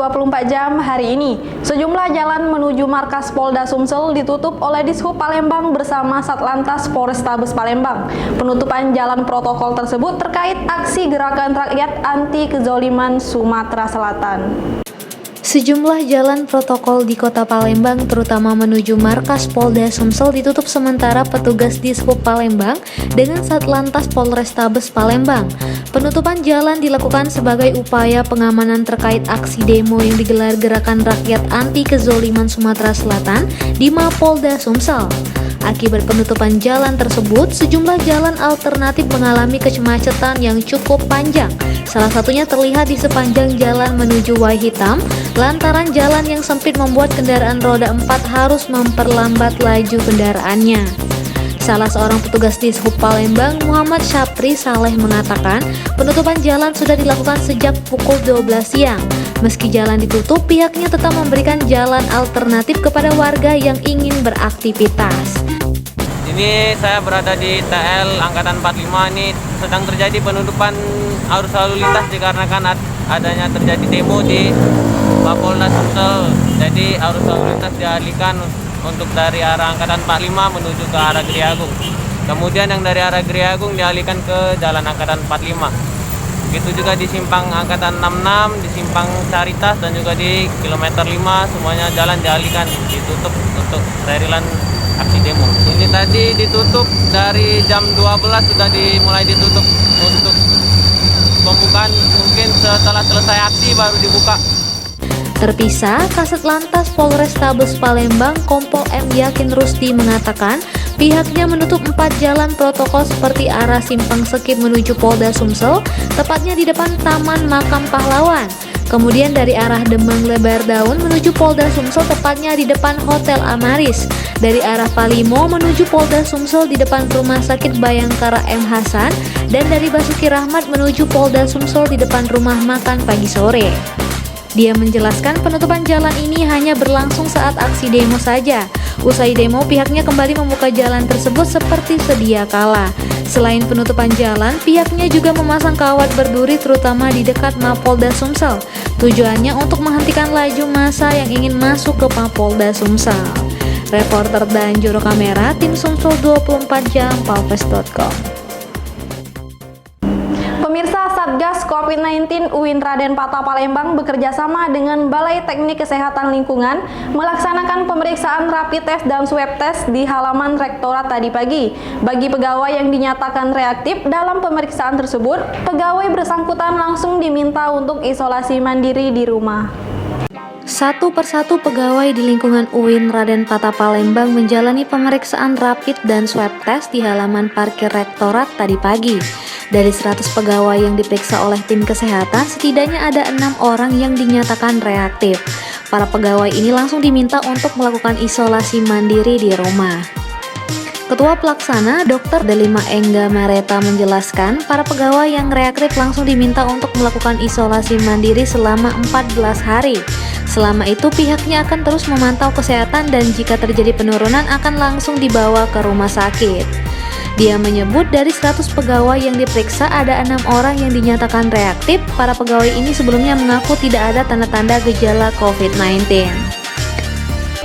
24 jam hari ini, sejumlah jalan menuju markas Polda Sumsel ditutup oleh Dishub Palembang bersama Satlantas Polrestabes Palembang. Penutupan jalan protokol tersebut terkait aksi gerakan rakyat anti kezoliman Sumatera Selatan. Sejumlah jalan protokol di kota Palembang, terutama menuju markas Polda Sumsel, ditutup sementara petugas Dishub Palembang dengan Satlantas Polrestabes Palembang. Penutupan jalan dilakukan sebagai upaya pengamanan terkait aksi demo yang digelar Gerakan Rakyat Anti Kezoliman Sumatera Selatan di Mapolda Sumsel. Akibat penutupan jalan tersebut, sejumlah jalan alternatif mengalami kemacetan yang cukup panjang. Salah satunya terlihat di sepanjang jalan menuju Wai Hitam, lantaran jalan yang sempit membuat kendaraan roda 4 harus memperlambat laju kendaraannya. Salah seorang petugas Dishub Palembang, Muhammad Syapri Saleh, mengatakan penutupan jalan sudah dilakukan sejak pukul 12 siang. Meski jalan ditutup, pihaknya tetap memberikan jalan alternatif kepada warga yang ingin beraktivitas. Ini saya berada di TL Angkatan 45, ini sedang terjadi penutupan arus lalu lintas dikarenakan adanya terjadi demo di Mapolda Sumsel. Jadi arus lalu lintas dialihkan untuk dari arah Angkatan 45 menuju ke arah Gria Agung. Kemudian yang dari arah Gria Agung dialihkan ke Jalan Angkatan 45. Begitu juga di simpang Angkatan 66, di simpang Caritas, dan juga di kilometer 5 semuanya jalan dialihkan, ditutup untuk terilan aksi demo. Ini tadi ditutup dari jam 12 sudah dimulai ditutup untuk pembukaan, mungkin setelah selesai aksi baru dibuka. Terpisah, Kasat Lantas Polrestabes Palembang Kompol M. Yakin Rusdi mengatakan pihaknya menutup 4 jalan protokol seperti arah Simpang Sekip menuju Polda Sumsel, tepatnya di depan Taman Makam Pahlawan. Kemudian dari arah Demang Lebar Daun menuju Polda Sumsel, tepatnya di depan Hotel Amaris. Dari arah Palimo menuju Polda Sumsel di depan Rumah Sakit Bayangkara M. Hasan, dan dari Basuki Rahmat menuju Polda Sumsel di depan Rumah Makan Pagi Sore. Dia menjelaskan penutupan jalan ini hanya berlangsung saat aksi demo saja. Usai demo, pihaknya kembali membuka jalan tersebut seperti sedia kala. Selain penutupan jalan, pihaknya juga memasang kawat berduri terutama di dekat Mapolda Sumsel. Tujuannya untuk menghentikan laju massa yang ingin masuk ke Mapolda Sumsel. Reporter dan juru kamera tim Sumsel 24 jam palpes.com. Pemirsa, Satgas COVID-19 UIN Raden Patah Palembang bekerjasama dengan Balai Teknik Kesehatan Lingkungan melaksanakan pemeriksaan rapid test dan swab test di halaman Rektorat tadi pagi. Bagi pegawai yang dinyatakan reaktif dalam pemeriksaan tersebut, pegawai bersangkutan langsung diminta untuk isolasi mandiri di rumah. Satu persatu pegawai di lingkungan UIN Raden Patah Palembang menjalani pemeriksaan rapid dan swab test di halaman parkir Rektorat tadi pagi. Dari 100 pegawai yang diperiksa oleh tim kesehatan, setidaknya ada 6 orang yang dinyatakan reaktif. Para pegawai ini langsung diminta untuk melakukan isolasi mandiri di rumah. Ketua Pelaksana Dr. Delima Engga Mareta menjelaskan, para pegawai yang reaktif langsung diminta untuk melakukan isolasi mandiri selama 14 hari. Selama itu pihaknya akan terus memantau kesehatan dan jika terjadi penurunan akan langsung dibawa ke rumah sakit. Dia menyebut dari 100 pegawai yang diperiksa ada 6 orang yang dinyatakan reaktif. Para pegawai ini sebelumnya mengaku tidak ada tanda-tanda gejala COVID-19.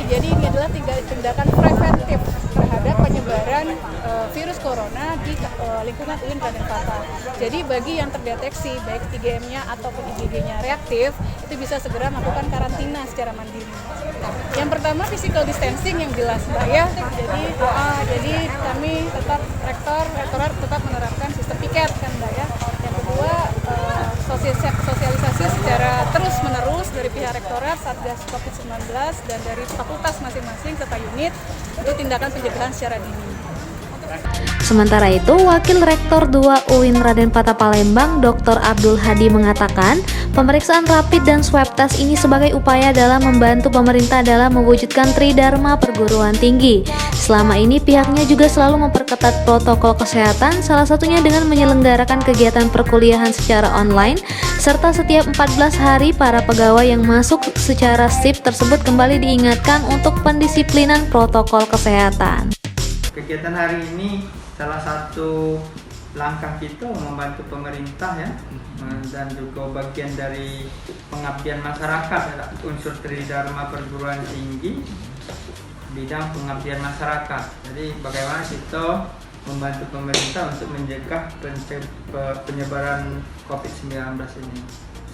Jadi ini adalah tindakan preventif terhadap penyebaran virus corona di lingkungan UIN Raden Patah. Jadi bagi yang terdeteksi baik IgM-nya ataupun IgG-nya reaktif, itu bisa segera melakukan karantina secara mandiri. Yang pertama physical distancing yang jelas, Mbak ya. Jadi kami tetap rektorat tetap menerapkan sistem piket kan, Mbak ya. Yang kedua sosialisasi secara terus-menerus dari pihak rektorat, Satgas COVID-19 dan dari fakultas masing-masing serta unit untuk tindakan pencegahan secara dini. Sementara itu, Wakil Rektor 2 UIN Raden Patah Palembang, Dr. Abdul Hadi mengatakan, pemeriksaan rapid dan swab test ini sebagai upaya dalam membantu pemerintah dalam mewujudkan Tridharma perguruan tinggi. Selama ini pihaknya juga selalu memperketat protokol kesehatan, salah satunya dengan menyelenggarakan kegiatan perkuliahan secara online, serta setiap 14 hari para pegawai yang masuk secara shift tersebut kembali diingatkan untuk pendisiplinan protokol kesehatan. Kegiatan hari ini salah satu langkah kita membantu pemerintah ya, dan juga bagian dari pengabdian masyarakat ya, unsur Tridharma perguruan tinggi bidang pengabdian masyarakat. Jadi bagaimana kita membantu pemerintah untuk mencegah penyebaran COVID-19 ini.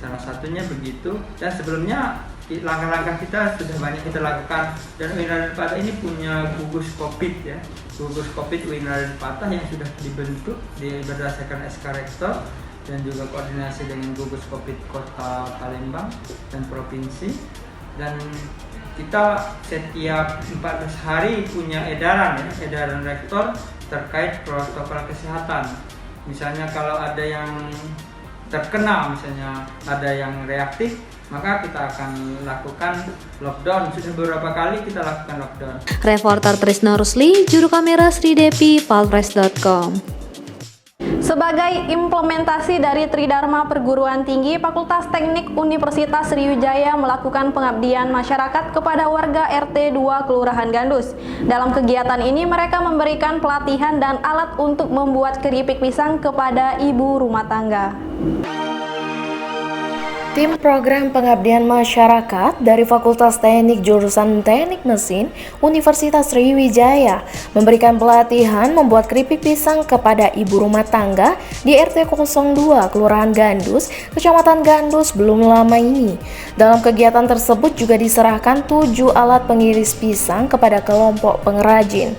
Salah satunya begitu, dan sebelumnya langkah-langkah kita sudah banyak kita lakukan, dan UIN Raden Patah ini punya gugus COVID ya, gugus COVID UIN Raden Patah yang sudah dibentuk berdasarkan SK Rektor dan juga koordinasi dengan gugus COVID Kota Palembang dan Provinsi. Dan kita setiap 14 hari punya edaran ya, edaran rektor terkait protokol kesehatan. Misalnya kalau ada yang terkena, misalnya ada yang reaktif, maka kita akan lakukan lockdown. Sudah beberapa kali kita lakukan lockdown. Reporter Trisno Rusli, juru kamera Sri Depi, palpres.com. Sebagai implementasi dari Tridharma Perguruan Tinggi, Fakultas Teknik Universitas Sriwijaya melakukan pengabdian masyarakat kepada warga RT 2 Kelurahan Gandus. Dalam kegiatan ini mereka memberikan pelatihan dan alat untuk membuat keripik pisang kepada ibu rumah tangga. Tim program pengabdian masyarakat dari Fakultas Teknik Jurusan Teknik Mesin Universitas Sriwijaya memberikan pelatihan membuat keripik pisang kepada ibu rumah tangga di RT 02 Kelurahan Gandus, Kecamatan Gandus belum lama ini. Dalam kegiatan tersebut juga diserahkan 7 alat pengiris pisang kepada kelompok pengrajin.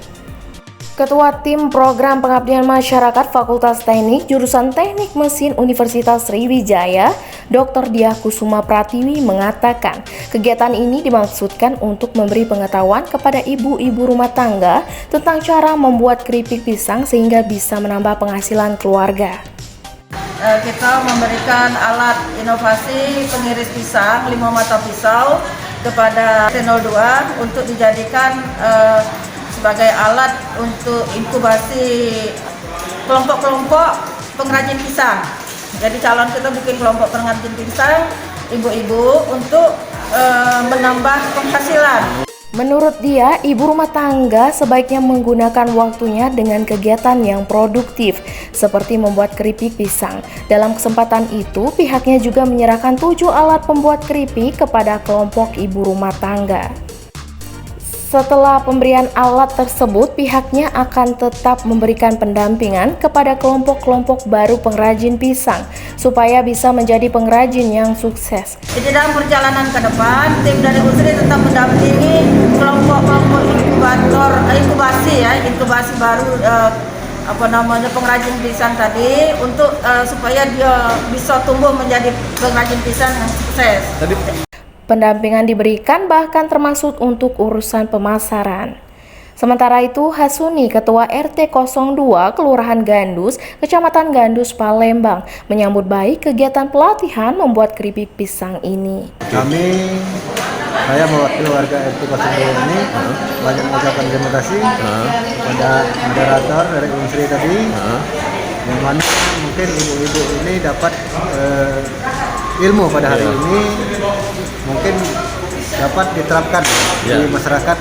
Ketua Tim Program Pengabdian Masyarakat Fakultas Teknik Jurusan Teknik Mesin Universitas Sriwijaya, Dr. Diah Kusuma Pratiwi mengatakan, kegiatan ini dimaksudkan untuk memberi pengetahuan kepada ibu-ibu rumah tangga tentang cara membuat keripik pisang sehingga bisa menambah penghasilan keluarga. Kita memberikan alat inovasi pengiris pisang 5 mata pisau kepada T02 untuk dijadikan sebagai alat untuk inkubasi kelompok-kelompok pengrajin pisang. Jadi calon kita bikin kelompok pengrajin pisang ibu-ibu untuk menambah penghasilan. Menurut dia, ibu rumah tangga sebaiknya menggunakan waktunya dengan kegiatan yang produktif, seperti membuat keripik pisang. Dalam kesempatan itu, pihaknya juga menyerahkan 7 alat pembuat keripik kepada kelompok ibu rumah tangga. Setelah pemberian alat tersebut, pihaknya akan tetap memberikan pendampingan kepada kelompok-kelompok baru pengrajin pisang supaya bisa menjadi pengrajin yang sukses. Jadi dalam perjalanan ke depan, tim dari USRI tetap mendampingi kelompok-kelompok inkubasi baru pengrajin pisang tadi untuk supaya dia bisa tumbuh menjadi pengrajin pisang yang sukses. Pendampingan diberikan bahkan termasuk untuk urusan pemasaran. Sementara itu, Hasuni, Ketua RT 02 Kelurahan Gandus, Kecamatan Gandus, Palembang, menyambut baik kegiatan pelatihan membuat keripik pisang ini. Saya mewakili warga RT 02 ini banyak mengucapkan terima kasih kepada moderator dari Unsri tadi, yang mana mungkin ibu-ibu ini dapat ilmu pada hari ini mungkin dapat diterapkan di masyarakat.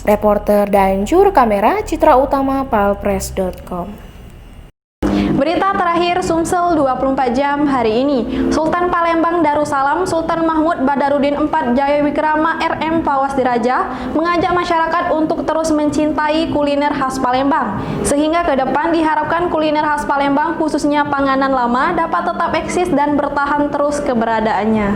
Reporter dan juru kamera Citra Utama, palpres.com. Berita terakhir Sumsel 24 jam hari ini. Sultan Palembang Darussalam Sultan Mahmud Badarudin IV Jayawikrama RM Pawas Diraja mengajak masyarakat untuk terus mencintai kuliner khas Palembang, sehingga ke depan diharapkan kuliner khas Palembang khususnya panganan lama dapat tetap eksis dan bertahan terus keberadaannya.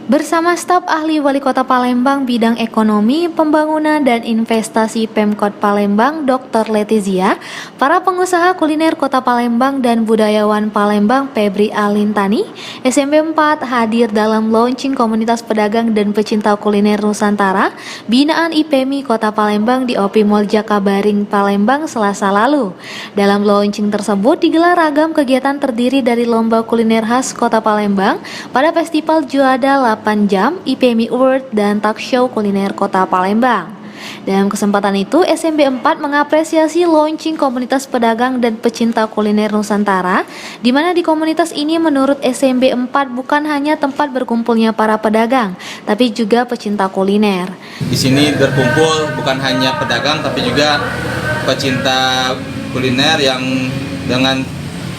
Bersama staf ahli Wali Kota Palembang bidang ekonomi, pembangunan, dan investasi Pemkot Palembang, Dr. Letizia, para pengusaha kuliner Kota Palembang dan budayawan Palembang, Febri Alintani, SMP 4 hadir dalam launching komunitas pedagang dan pecinta kuliner Nusantara, binaan IPMI Kota Palembang di OP Mall Jakabaring, Palembang, Selasa lalu. Dalam launching tersebut digelar ragam kegiatan terdiri dari lomba kuliner khas Kota Palembang pada Festival Juada 8 jam, IPMI Award, dan talk show kuliner Kota Palembang. Dalam kesempatan itu, SMP 4 mengapresiasi launching komunitas pedagang dan pecinta kuliner Nusantara, di mana di komunitas ini menurut SMP 4 bukan hanya tempat berkumpulnya para pedagang, tapi juga pecinta kuliner. Di sini berkumpul bukan hanya pedagang, tapi juga pecinta kuliner yang dengan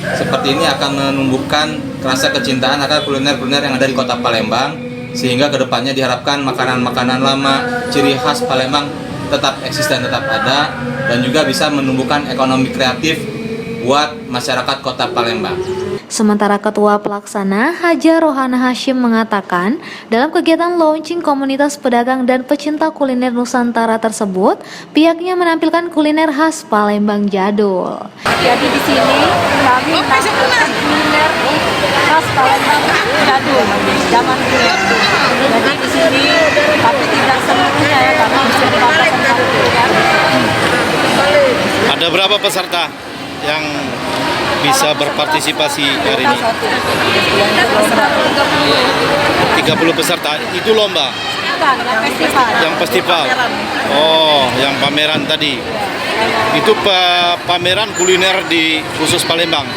seperti ini akan menumbuhkan rasa kecintaan akan kuliner-kuliner yang ada di Kota Palembang, sehingga kedepannya diharapkan makanan-makanan lama ciri khas Palembang tetap eksis dan tetap ada, dan juga bisa menumbuhkan ekonomi kreatif buat masyarakat Kota Palembang. Sementara Ketua Pelaksana Haja Rohana Hashim mengatakan, dalam kegiatan launching komunitas pedagang dan pecinta kuliner Nusantara tersebut, pihaknya menampilkan kuliner khas Palembang jadul. Jadi di sini kami menampilkan kuliner khas Palembang jadul zaman dulu. Jadi di sini tapi tidak seluruhnya ya, karena bisa dipasarkan. Ada berapa peserta yang bisa berpartisipasi hari ini? 30 peserta. Itu lomba? Yang festival. Oh, yang pameran tadi. Itu pameran kuliner di khusus Palembang.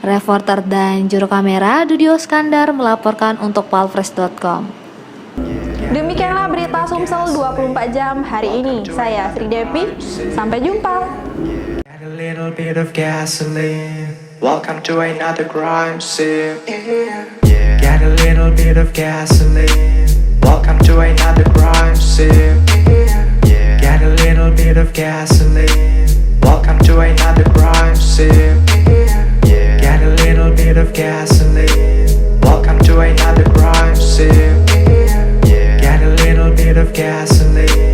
Reporter dan juru kamera Dudio Skandar melaporkan untuk palfresh.com. Demikianlah berita Sumsel 24 jam hari ini. Saya Sri Devi, sampai jumpa. Got a little bit of gasoline. Welcome to another crime scene. Yeah. Got a little bit of gasoline. Welcome to another crime scene. Yeah. Got a little bit of gasoline. Welcome to another crime scene. Yeah. Got a little bit of gasoline. Welcome to another crime scene. Got a little bit of gasoline.